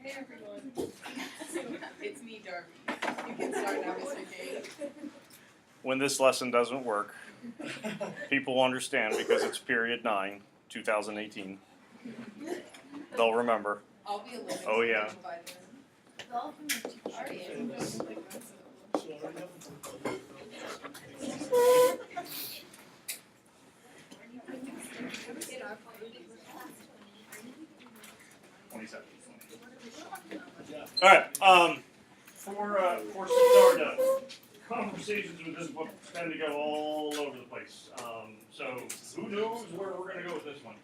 Hey everyone. It's me, Darby. You can start now, Mr. K. When this lesson doesn't work, people will understand because it's period 9, 2018. They'll remember. I'll be 11. Oh, yeah. By then. Are you? All right. For Siddhartha, conversations with this book tend to go all over the place. So who knows where we're going to go with this one?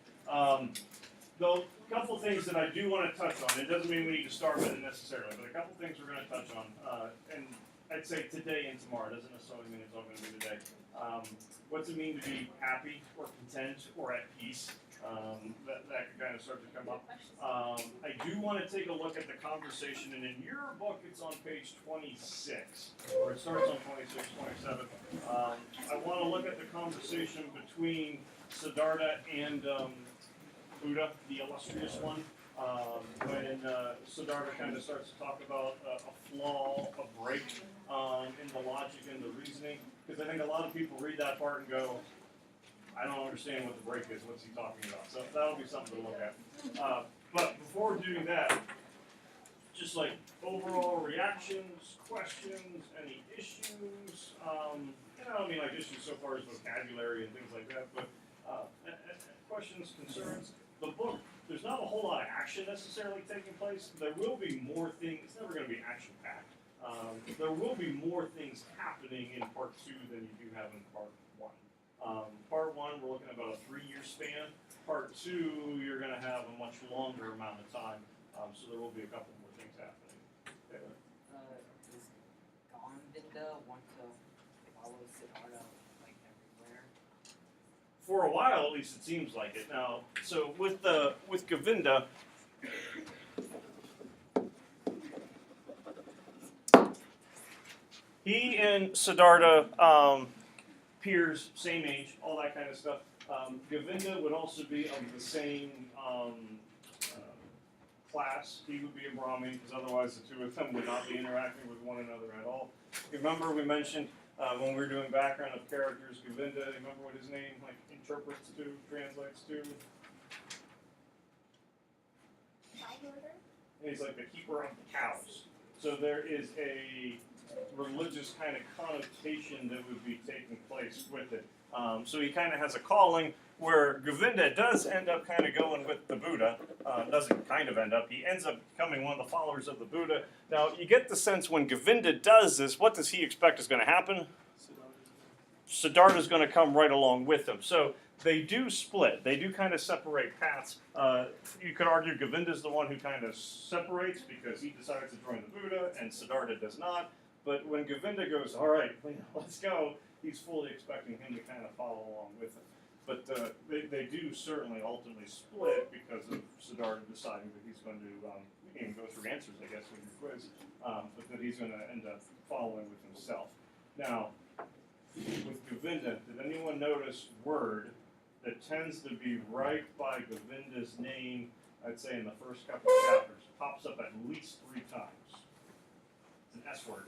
Though a couple things that I do want to touch on. It doesn't mean we need to start with it necessarily, but a couple things we're going to touch on. And I'd say today and tomorrow. It doesn't necessarily mean it's all going to be today. What's it mean to be happy or content or at peace? That could kind of start to come up. I do want to take a look at the conversation, and in your book, it's on page 26, or it starts on 26, 27. I want to look at the conversation between Siddhartha and Buddha, the illustrious one, when Siddhartha kind of starts to talk about a flaw, a break in the logic and the reasoning, because I think a lot of people read that part and go, I don't understand what the break is. What's he talking about? So that'll be something to look at. But before doing that, just like overall reactions, questions, any issues. I mean like issues so far as vocabulary and things like that. But questions, concerns. The book, there's not a whole lot of action necessarily taking place. There will be more things. It's never going to be action packed. There will be more things happening in part 2 than you do have in part 1. Part 1, we're looking at about a 3-year span. Part 2, you're going to have a much longer amount of time, so there will be a couple more things happening. Taylor? Does Govinda want to follow Siddhartha like everywhere? For a while, at least it seems like it. Now, so with Govinda, he and Siddhartha, peers, same age, all that kind of stuff. Govinda would also be of the same class. He would be a Brahmin, because otherwise the two of them would not be interacting with one another at all. Remember we mentioned when we were doing background of characters, Govinda, remember what his name like interprets to, translates to? And he's like the keeper of the cows. So there is a religious kind of connotation that would be taking place with it. So he kind of has a calling where Govinda does end up kind of going with the Buddha. Doesn't kind of end up. He ends up becoming one of the followers of the Buddha. Now, you get the sense when Govinda does this, what does he expect is going to happen? Siddhartha is going to come right along with him. So they do split. They do kind of separate paths. You could argue Govinda is the one who kind of separates because he decides to join the Buddha and Siddhartha does not. But when Govinda goes, all right, let's go, he's fully expecting him to kind of follow along with him. But they do certainly ultimately split because of Siddhartha deciding that he's going to, you can go through answers, I guess, with your quiz, but that he's going to end up following with himself. Now, with Govinda, did anyone notice word that tends to be right by Govinda's name, I'd say in the first couple of chapters, pops up at least 3 times? It's an S word.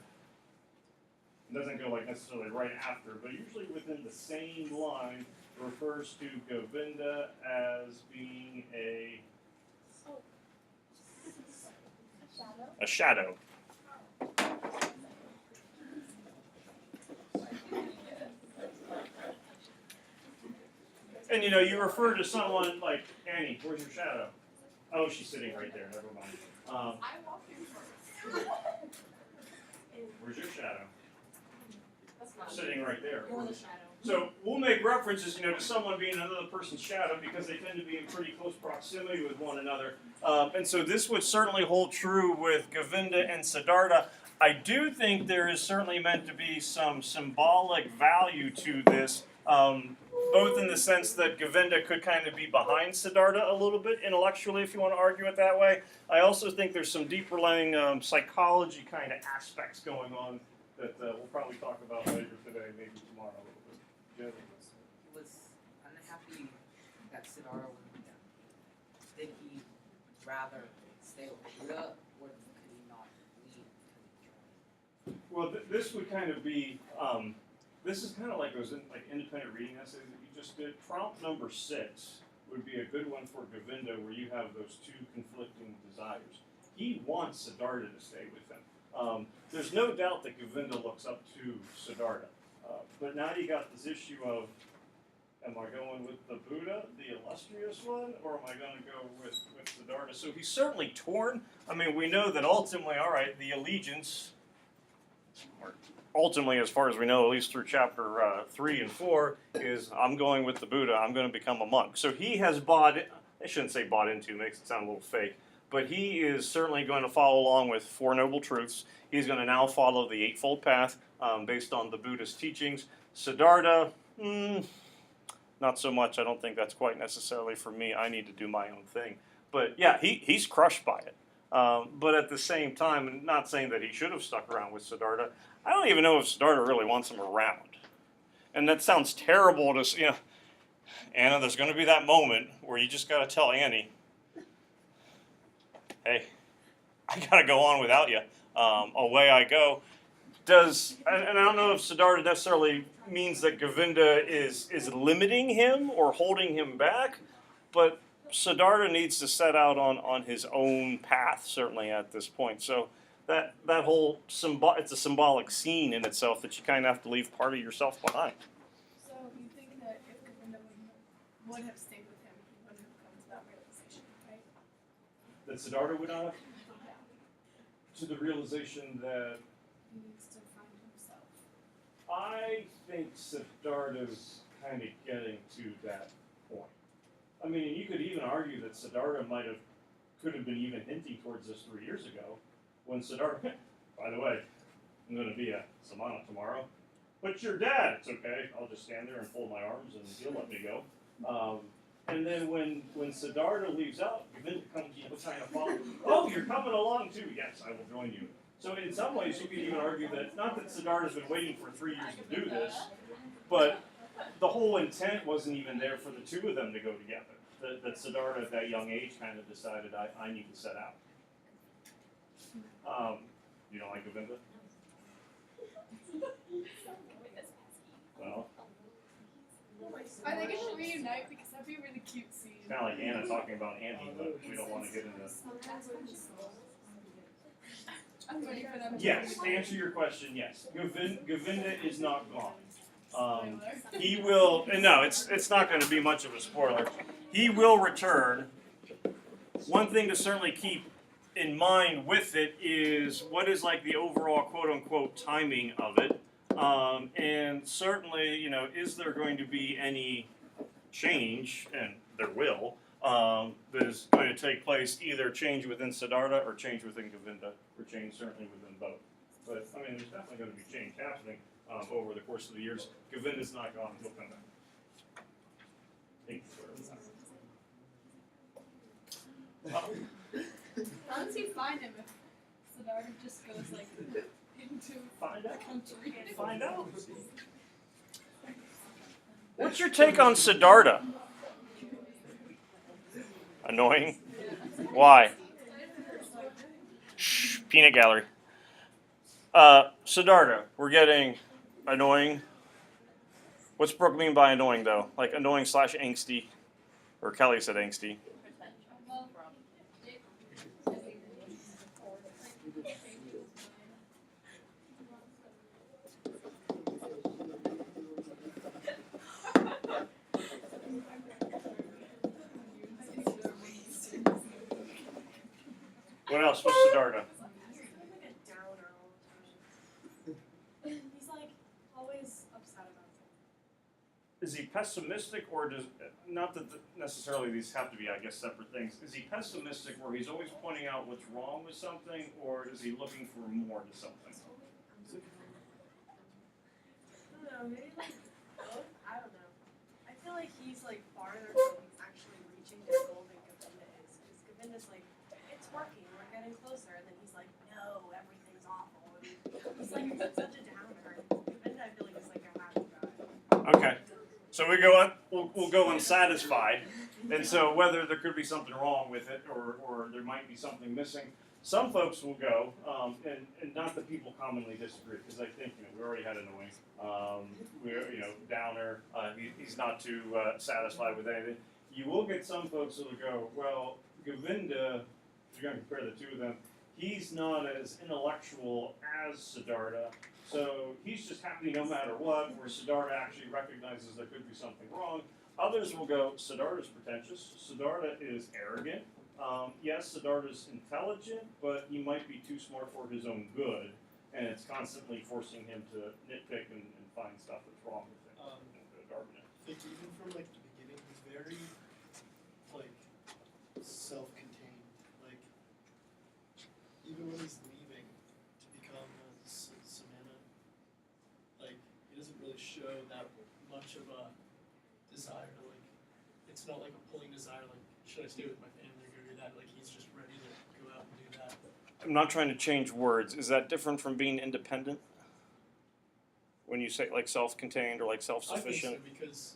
It doesn't go like necessarily right after, but usually within the same line refers to Govinda as being a shadow. And you refer to someone like Annie. Where's your shadow? Oh, she's sitting right there. Never mind. I walked in first. Where's your shadow? That's not Sitting right there. You're the shadow. So we'll make references, to someone being another person's shadow because they tend to be in pretty close proximity with one another. And so this would certainly hold true with Govinda and Siddhartha. I do think there is certainly meant to be some symbolic value to this, both in the sense that Govinda could kind of be behind Siddhartha a little bit intellectually, if you want to argue it that way. I also think there's some deeper lying psychology kind of aspects going on that we'll probably talk about later today, maybe tomorrow a little bit. Yeah. He was unhappy that Siddhartha was. Did he rather stay with Buddha, or could he not leave because he joined? Well, this would kind of be, this is kind of like those independent reading essays that you just did. Prompt number 6 would be a good one for Govinda, where you have those two conflicting desires. He wants Siddhartha to stay with him. There's no doubt that Govinda looks up to Siddhartha. But now you got this issue of, am I going with the Buddha, the illustrious one, or am I going to go with Siddhartha? So he's certainly torn. I mean, we know that ultimately, all right, the allegiance, or ultimately, as far as we know, at least through chapter 3 and 4, is I'm going with the Buddha, I'm going to become a monk. So he has bought, I shouldn't say bought into, makes it sound a little fake, but he is certainly going to follow along with Four Noble Truths. He's going to now follow the Eightfold Path based on the Buddhist teachings. Siddhartha, not so much. I don't think that's quite necessarily for me. I need to do my own thing. But yeah, he's crushed by it. But at the same time, and not saying that he should have stuck around with Siddhartha, I don't even know if Siddhartha really wants him around. And that sounds terrible to, Anna, there's going to be that moment where you just got to tell Annie, hey, I got to go on without you. Away I go. And I don't know if Siddhartha necessarily means that Govinda is limiting him or holding him back, but Siddhartha needs to set out on his own path, certainly at this point. So that whole it's a symbolic scene in itself that you kind of have to leave part of yourself behind. So you think that if Govinda would have stayed with him, he wouldn't have come to that realization, right? That Siddhartha would not have? To the realization that He needs to find himself. I think Siddhartha's kind of getting to that point. I mean, you could even argue that Siddhartha could have been even hinting towards this 3 years ago, when Siddhartha, by the way, I'm going to be at Samana tomorrow, but your dad, it's okay, I'll just stand there and fold my arms and he'll let me go. And then when Siddhartha leaves out, Govinda comes trying to follow. Oh, you're coming along too. Yes, I will join you. So in some ways, you could even argue that, not that Siddhartha's been waiting for 3 years to do this, but the whole intent wasn't even there for the two of them to go together. That Siddhartha at that young age kind of decided, I need to set out. You don't like Govinda? Well, Are they going to reunite? Because that'd be a really cute scene. it's kind of like Anna talking about Andy, but we don't want to get into. I'm ready for them to Yes, to reunite. answer your question, yes. Govinda is not gone. He will, and no, it's not going to be much of a spoiler. He will return. One thing to certainly keep in mind with it is what is like the overall quote-unquote timing of it. And certainly, is there going to be any change, and there will, that is going to take place, either change within Siddhartha or change within Govinda, or change certainly within both. But, I mean, there's definitely going to be change happening over the course of the years. Govinda's not gone, he'll come back. How does he find him if Siddhartha just goes like into Find the out. country? Find out. What's your take on Siddhartha? Annoying? Why? Shh, peanut gallery. Siddhartha, we're getting annoying. What's Brooke mean by annoying, though? Like annoying / angsty. Or Kelly said angsty. What else was Siddhartha? He's like always upset about something. Is he pessimistic, or does, not that necessarily these have to be, I guess, separate things. Is he pessimistic where he's always pointing out what's wrong with something, or is he looking for more to something? I don't know, maybe like both? I don't know. I feel like he's like farther from actually reaching their goal than Govinda is. Because Govinda's like, it's working, we're getting closer. And then he's like, no, everything's awful. And he's like such a downer. Govinda, I feel like, is like a happy guy. Okay. So we go on, we'll go unsatisfied. And so whether there could be something wrong with it or there might be something missing, some folks will go, and not that people commonly disagree, because I think, we already had annoying, Downer, he's not too satisfied with anything. You will get some folks that'll go, well, Govinda, if you're going to compare the two of them, he's not as intellectual as Siddhartha, so he's just happy no matter what, where Siddhartha actually recognizes there could be something wrong. Others will go, Siddhartha's pretentious, Siddhartha is arrogant. Yes, Siddhartha's intelligent, but he might be too smart for his own good, and it's constantly forcing him to nitpick and find stuff that's wrong with him. I think even from like the beginning, he's very like self-contained. Like even when he's leaving to become Samana, like he doesn't really show that much of a desire to like. It's not like a pulling desire. Like should I stay with my family or go do that? Like he's just ready to go out and do that. I'm not trying to change words. Is that different from being independent? When you say like self-contained or like self-sufficient? I think so because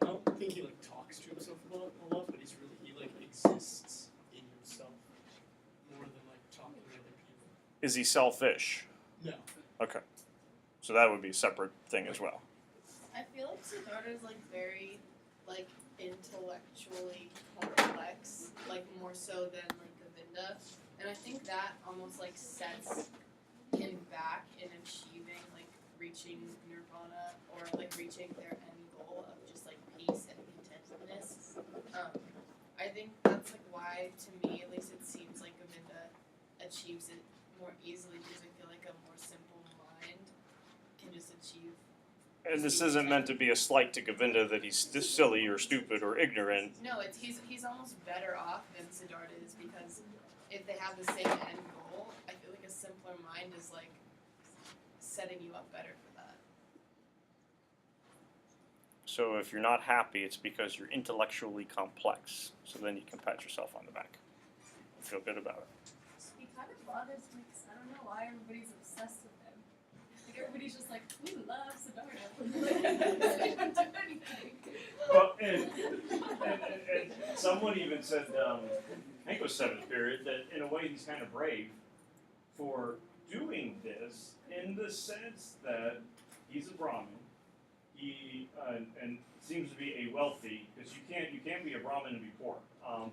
I don't think he like talks to himself a lot, but he like exists in himself more than like talking to other people. Is he selfish? No. Okay. So that would be a separate thing as well. I feel like Siddhartha's like very like intellectually complex, like more so than like Govinda. And I think that almost like sets him back in achieving like reaching nirvana or like reaching their end goal of just like peace and contentedness. I think that's like why to me at least it seems like Govinda achieves it more easily because I feel like a more simple mind can just achieve. And this isn't meant to be a slight to Govinda that he's this silly or stupid or ignorant. No, it's he's almost better off than Siddhartha is because if they have the same end goal, I feel like a simpler mind is like setting you up better for that. So if you're not happy, it's because you're intellectually complex. So then you can pat yourself on the back. Feel good about it. He kind of bothers me because I don't know why everybody's obsessed with him. Like everybody's just like, we love Siddhartha. They don't do anything. Well, and someone even said, I think it was seventh period, that in a way he's kind of brave for doing this in the sense that he's a Brahmin. He and seems to be a wealthy, because you can't be a Brahmin and be poor.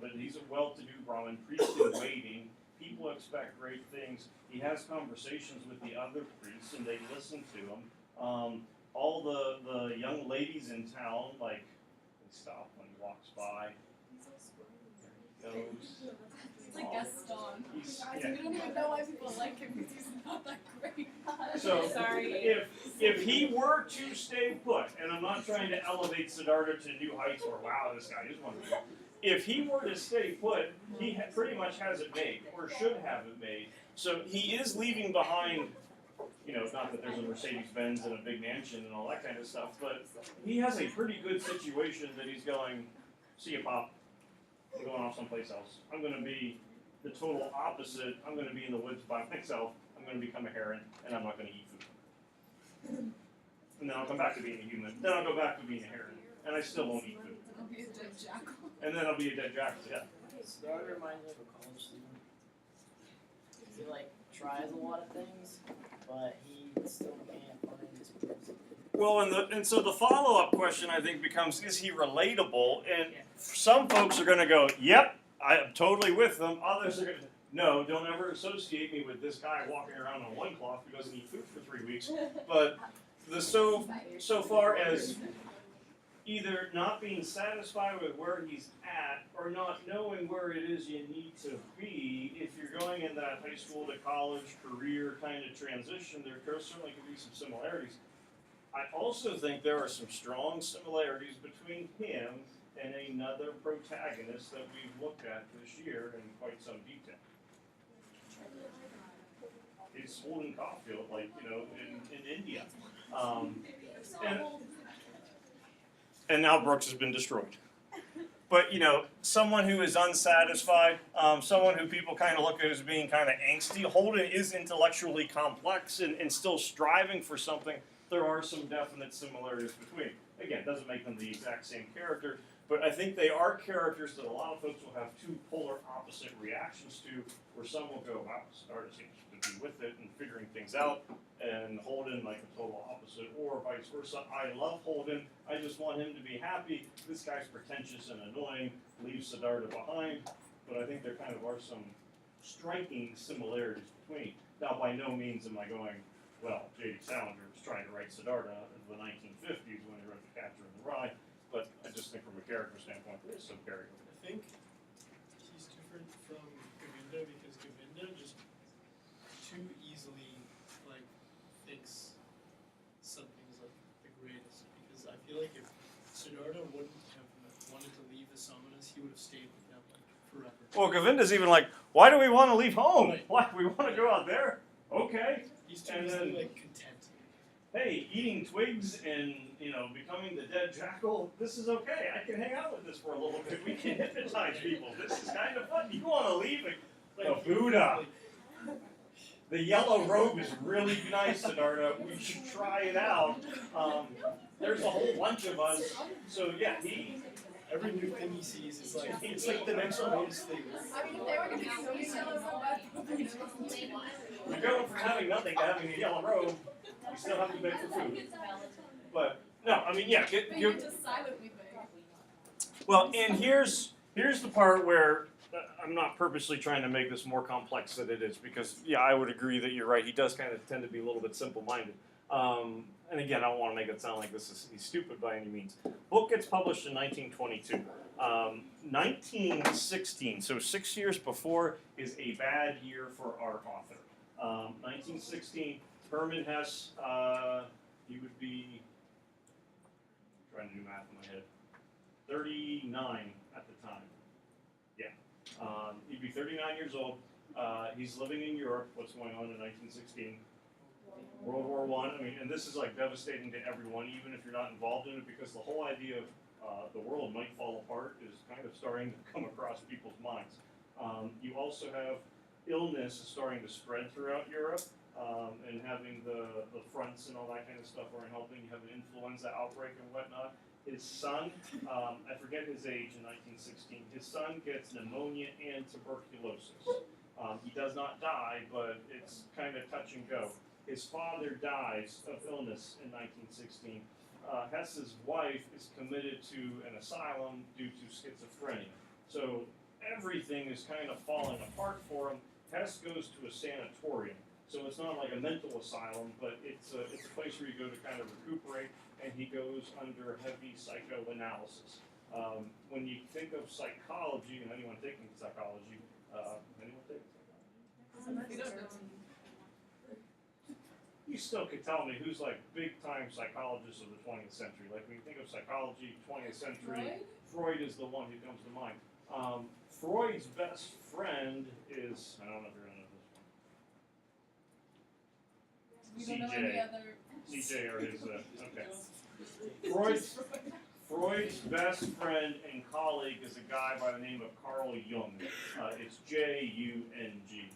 But he's a well-to-do Brahmin, priest in waiting. People expect great things. He has conversations with the other priests, and they listen to him. All the young ladies in town, like, they stop when he walks by. There he goes. It's like Gaston. Yeah. We don't even know why people like him because he's not that great. So Sorry. if he were to stay put, and I'm not trying to elevate Siddhartha to new heights or wow, this guy is wonderful. If he were to stay put, he pretty much has it made, or should have it made. So he is leaving behind, not that there's a Mercedes-Benz and a big mansion and all that kind of stuff, but he has a pretty good situation that he's going, see you, Pop. I'm going off someplace else. I'm going to be the total opposite. I'm going to be in the woods by myself. I'm going to become a heron, and I'm not going to eat food. And then I'll come back to being a human. Then I'll go back to being a heron, and I still won't eat food. I'll be a dead jackal. And then I'll be a dead jackal, yeah. Siddhartha reminds me of a college student. He like tries a lot of things, but he still can't find his purpose. Well, and so the follow-up question, I think, becomes, is he relatable? And some folks are going to go, yep, I'm totally with them. Others are going to, no, don't ever associate me with this guy walking around on one cloth who doesn't eat food for 3 weeks. But so far as either not being satisfied with where he's at or not knowing where it is you need to be, if you're going in that high school to college career kind of transition, there certainly could be some similarities. I also think there are some strong similarities between him and another protagonist that we've looked at this year in quite some detail. It's Holden Caulfield, in India. And now Brooks has been destroyed. But, someone who is unsatisfied, someone who people kind of look at as being kind of angsty, Holden is intellectually complex and still striving for something. There are some definite similarities between. Again, doesn't make them the exact same character, but I think they are characters that a lot of folks will have two polar opposite reactions to, where some will go, wow, Siddhartha seems to be with it and figuring things out, and Holden like a total opposite, or vice versa. I love Holden, I just want him to be happy. This guy's pretentious and annoying, leaves Siddhartha behind, but I think there kind of are some striking similarities between. Now, by no means am I going, well, J.D. Salinger was trying to write Siddhartha in the 1950s when he wrote The Catcher in the Rye, but I just think from a character standpoint, there is some carryover. I think he's different from Govinda because Govinda just too easily like thinks something's like the greatest. Because I feel like if Siddhartha wouldn't have wanted to leave the Samanas, he would have stayed with them like forever. Well, Govinda's even like, why do we want to leave home? Right. Why, we want to go out there? Okay. He's too And easily then- like content. Hey, eating twigs and, becoming the dead jackal, this is okay. I can hang out with this for a little bit. We can hypnotize people. This is kind of fun. You want to leave it? The Buddha. The yellow robe is really nice, Siddhartha. We should try it out. There's a whole bunch of us. So, yeah, Every new thing he sees is like it's like the next greatest thing. I mean, if they were gonna give me a yellow robe, you're going from having nothing to having a yellow robe. You still have to beg for food. But, no, I mean, yeah, just silently beg. well, and here's the part where I'm not purposely trying to make this more complex than it is, because, yeah, I would agree that you're right. He does kind of tend to be a little bit simple-minded. And again, I don't want to make it sound like he's stupid by any means. Book gets published in 1922. 1916, so 6 years before, is a bad year for our author. 1916, Hermann Hesse, he would be, trying to do math in my head, 39 at the time. Yeah. He'd be 39 years old. He's living in Europe. What's going on in 1916? World War I. I mean, and this is like devastating to everyone, even if you're not involved in it, because the whole idea of the world might fall apart is kind of starting to come across people's minds. You also have illness starting to spread throughout Europe, and having the fronts and all that kind of stuff aren't helping. You have an influenza outbreak and whatnot. His son, I forget his age in 1916, his son gets pneumonia and tuberculosis. He does not die, but it's kind of touch and go. His father dies of illness in 1916. Hesse's wife is committed to an asylum due to schizophrenia. So everything is kind of falling apart for him. Hesse goes to a sanatorium. So it's not like a mental asylum, but it's a place where you go to kind of recuperate, and he goes under heavy psychoanalysis. When you think of psychology, and anyone taking psychology, anyone taking psychology? You still could tell me who's like big time psychologists of the 20th century. Like when you think of psychology, 20th century, Freud is the one who comes to mind. Freud's best friend is, I don't know if you're gonna know this one. We don't know any other. CJ or his, okay. Freud's best friend and colleague is a guy by the name of Carl Jung. It's J-U-N-G,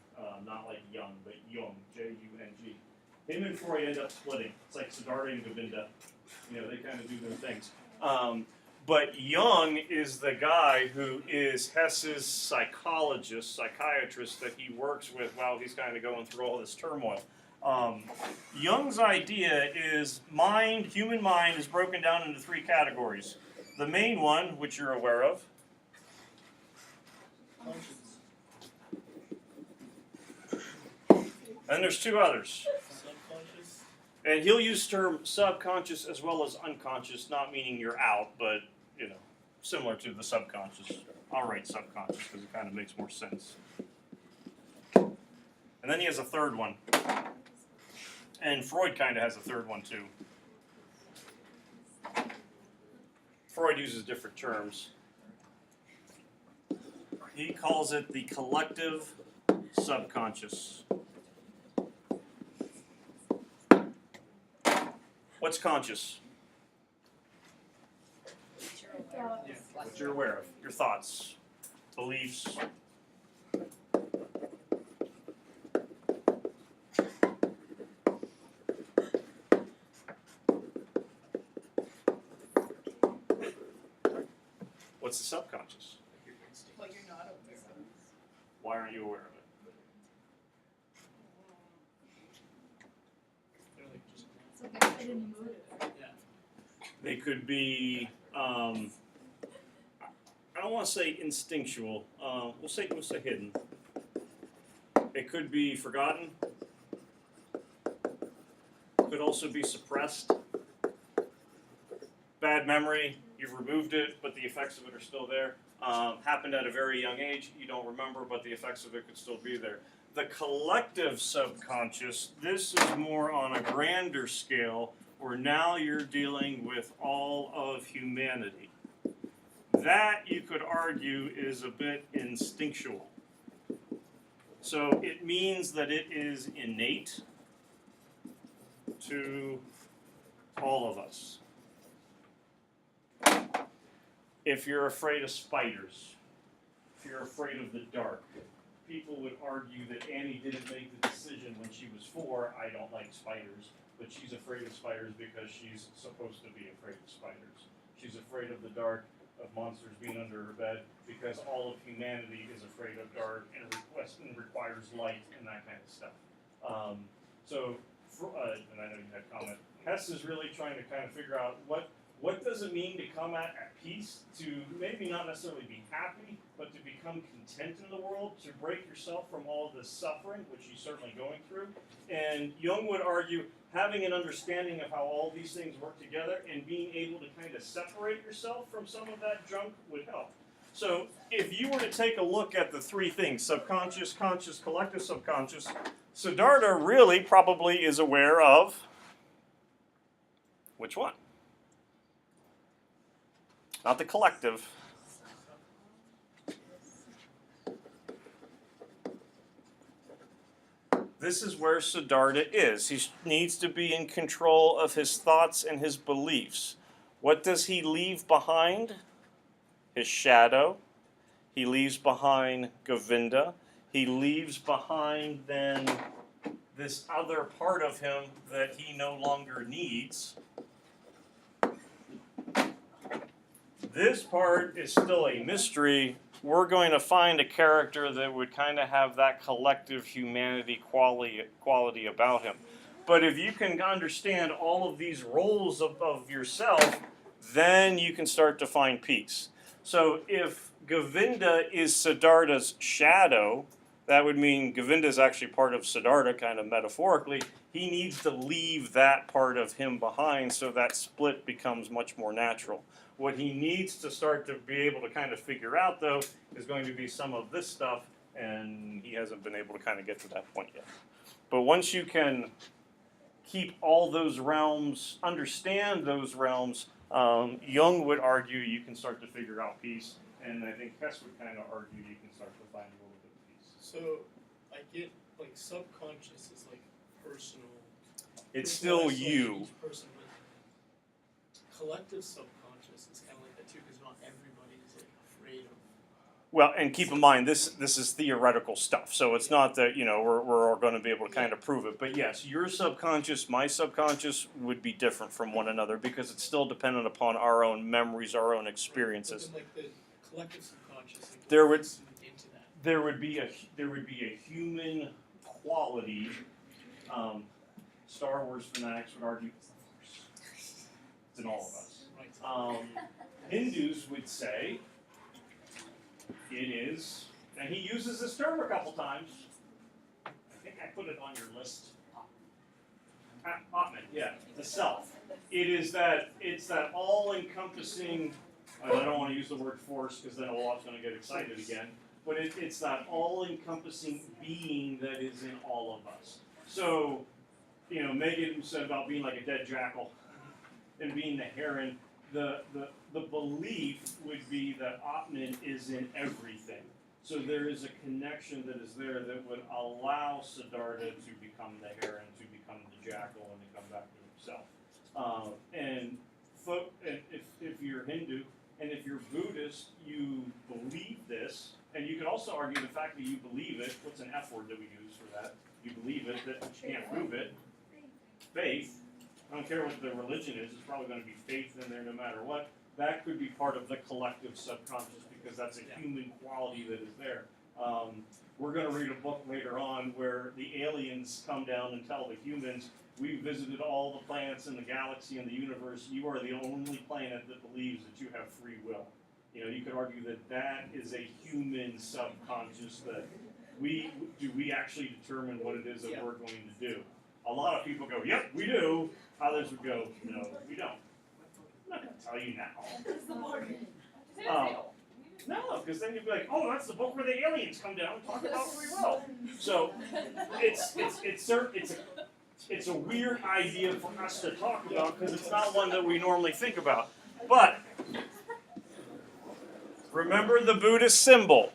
not like Young, but Jung, J-U-N-G. Him and Freud end up splitting. It's like Siddhartha and Govinda. They kind of do their things. But Jung is the guy who is Hesse's psychiatrist that he works with while he's kind of going through all this turmoil. Jung's idea is human mind is broken down into three categories. The main one, which you're aware of. And there's two others. Subconscious. And he'll use the term subconscious as well as unconscious, not meaning you're out, but, similar to the subconscious. I'll write subconscious because it kind of makes more sense. And then he has a third one. And Freud kind of has a third one too. Freud uses different terms. He calls it the collective subconscious. What's conscious? What you're aware of. Your thoughts, beliefs. What's the subconscious? Like your instinct. But you're not aware of. Why aren't you aware of it? They're like just So they're hidden motive. They could be, I don't want to say instinctual. We'll say hidden. It could be forgotten. Could also be suppressed. Bad memory. You've removed it, but the effects of it are still there. Happened at a very young age. You don't remember, but the effects of it could still be there. The collective subconscious. This is more on a grander scale, where now you're dealing with all of humanity. That, you could argue, is a bit instinctual. So it means that it is innate to all of us. If you're afraid of spiders, if you're afraid of the dark, people would argue that Annie didn't make the decision when she was 4, I don't like spiders. But she's afraid of spiders because she's supposed to be afraid of spiders. She's afraid of the dark, of monsters being under her bed, because all of humanity is afraid of dark and requires light and that kind of stuff. And I know you had a comment. Hess is really trying to kind of figure out what does it mean to come at peace, to maybe not necessarily be happy, but to become content in the world, to break yourself from all this suffering, which you're certainly going through. And Jung would argue having an understanding of how all these things work together and being able to kind of separate yourself from some of that junk would help. So if you were to take a look at the 3 things, subconscious, conscious, collective subconscious, Siddhartha really probably is aware of which one? Not the collective. This is where Siddhartha is. He needs to be in control of his thoughts and his beliefs. What does he leave behind? His shadow. He leaves behind Govinda. He leaves behind then this other part of him that he no longer needs. This part is still a mystery. We're going to find a character that would kind of have that collective humanity quality about him. But if you can understand all of these roles of yourself, then you can start to find peace. So if Govinda is Siddhartha's shadow, that would mean Govinda is actually part of Siddhartha, kind of metaphorically. He needs to leave that part of him behind so that split becomes much more natural. What he needs to start to be able to kind of figure out, though, is going to be some of this stuff, and he hasn't been able to kind of get to that point yet. But once you can keep all those realms, understand those realms, Jung would argue you can start to figure out peace, and I think Hess would kind of argue you can start to find a little bit of peace. So I get like subconscious is like personal. It's still Like, you. each person, but collective subconscious is kind of like that too, because not everybody is like afraid of. Well, and keep in mind, this is theoretical stuff, so it's not that, we're all going to be able to kind of prove it. But yes, your subconscious, my subconscious would be different from one another because it's still dependent upon our own memories, our own experiences. But then, like the collective subconscious, like, There what would- fits into that. There would be a human quality. Star Wars fanatics would argue it's the Force. It's in all of us. Right. Hindus would say it is, and he uses this term a couple times. I think I put it on your list. Atman, yeah, the self. It's that all-encompassing. I don't want to use the word force because then Olaf's going to get excited again. But it's that all-encompassing being that is in all of us. So, Megan said about being like a dead jackal and being the heron. The belief would be that Atman is in everything. So there is a connection that is there that would allow Siddhartha to become the heron, to become the jackal, and to come back to himself. And if you're Hindu and if you're Buddhist, you believe this, and you could also argue the fact that you believe it. What's an F word that we use for that? You believe it, that you can't prove it. Faith. I don't care what the religion is, it's probably going to be faith in there no matter what. that could be part of the collective subconscious because that's a human quality that is there. We're going to read a book later on where the aliens come down and tell the humans, we visited all the planets in the galaxy and the universe. You are the only planet that believes that you have free will. You know, you could argue that that is a human subconscious that we actually determine what it is that we're going to do. A lot of people go, yep, we do. Others would go, no, we don't. I'm not going to tell you now. No, because then you'd be like, oh, that's the book where the aliens come down and talk about free will. So it's a weird idea for us to talk about because it's not one that we normally think about. But remember the Buddhist symbol,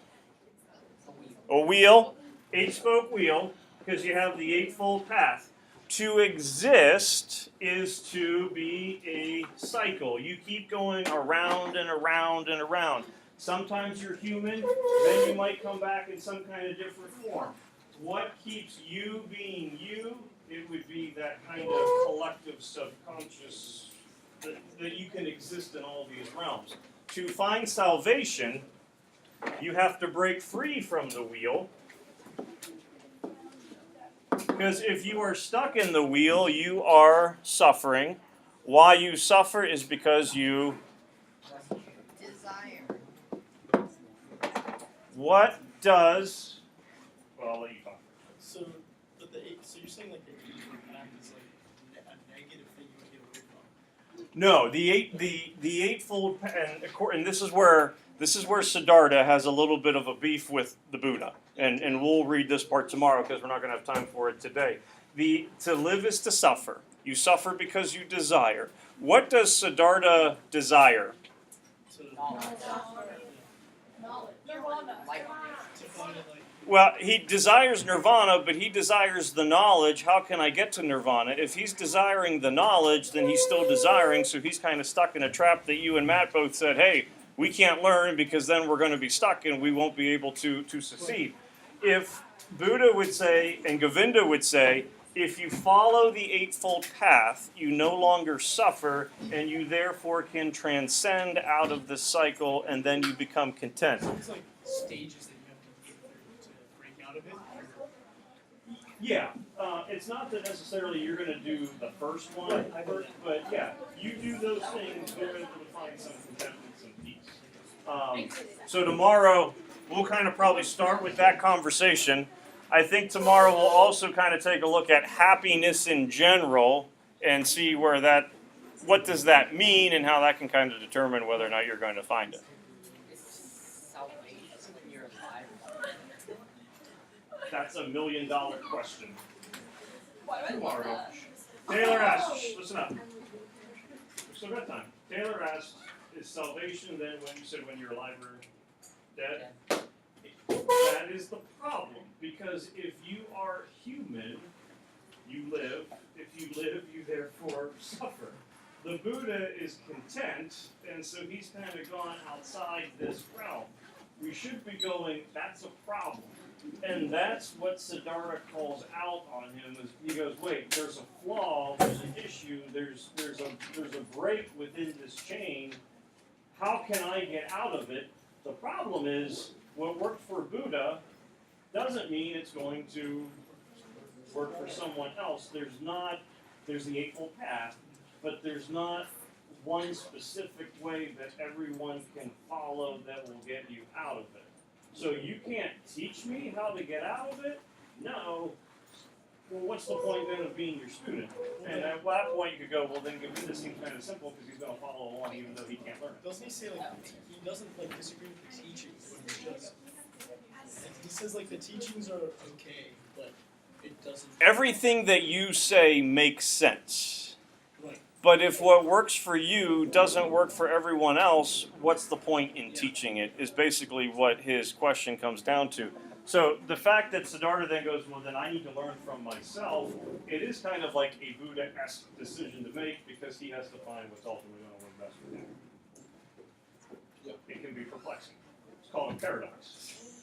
a wheel, 8-spoke wheel, because you have the Eightfold Path. To exist is to be a cycle. You keep going around and around and around. Sometimes you're human, then you might come back in some kind of different form. What keeps you being you? It would be that kind of collective subconscious that you can exist in all these realms. To find salvation, you have to break free from the wheel. Because if you are stuck in the wheel, you are suffering. Why you suffer is because you Desire. What does? Well, I'll let you talk. So, but so you're saying like the eightfold path is like a negative thing you want to get away from? No, the eightfold, and this is where Siddhartha has a little bit of a beef with the Buddha, and we'll read this part tomorrow because we're not going to have time for it today. To live is to suffer. You suffer because you desire. What does Siddhartha desire? Well, he desires nirvana, but he desires the knowledge. How can I get to nirvana? If he's desiring the knowledge, then he's still desiring, so he's kind of stuck in a trap that you and Matt both said, hey, we can't learn because then we're going to be stuck and we won't be able to succeed. If Buddha would say, and Govinda would say, if you follow the Eightfold Path, you no longer suffer, and you therefore can transcend out of the cycle, and then you become content. So it's like stages that you have to get through to break out of it? Yeah, it's not that necessarily you're going to do the first one, but yeah, you do those things, you're able to find some contentment, some peace. So tomorrow, we'll kind of probably start with that conversation. I think tomorrow we'll also kind of take a look at happiness in general and see what does that mean and how that can kind of determine whether or not you're going to find it. That's $1 million question. Tomorrow. Taylor asked, listen up. We've still got time. Taylor asked, is salvation then when you're alive or dead? That is the problem. Because if you are human, you live. If you live, you therefore suffer. The Buddha is content, and so he's kind of gone outside this realm. We should be going, that's a problem. And that's what Siddhartha calls out on him. Is he goes, wait, there's a flaw, there's an issue, there's a break within this chain. How can I get out of it? The problem is, what worked for Buddha doesn't mean it's going to work for someone else. There's the Eightfold Path, but there's not one specific way that everyone can follow that will get you out of it. So you can't teach me how to get out of it? No. Well, what's the point then of being your student? And at that point you could go, well then Govinda seems kind of simple because he's going to follow along even though he can't learn. Doesn't he say like he doesn't like disagree with the teachings, but he just he says like the teachings are okay, but it doesn't. Everything that you say makes sense. Right. But if what works for you doesn't work for everyone else, what's the point in teaching it, is basically what his question comes down to. So the fact that Siddhartha then goes, well, then I need to learn from myself, it is kind of like a Buddha-esque decision to make because he has to find what's ultimately going to work best for him. It can be perplexing. It's called a paradox.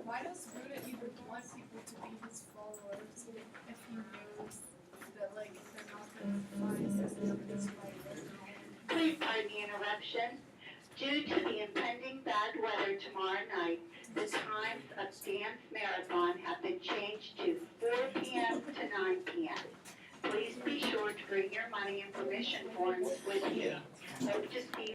Why does Buddha even want people to be his followers if he knows that like they're not going to find this right? Sorry for the interruption. Due to the impending bad weather tomorrow night, the times of dance marathon have been changed to 4 p.m. to 9 p.m. Please be sure to bring your money and permission forms with you. Hope to see you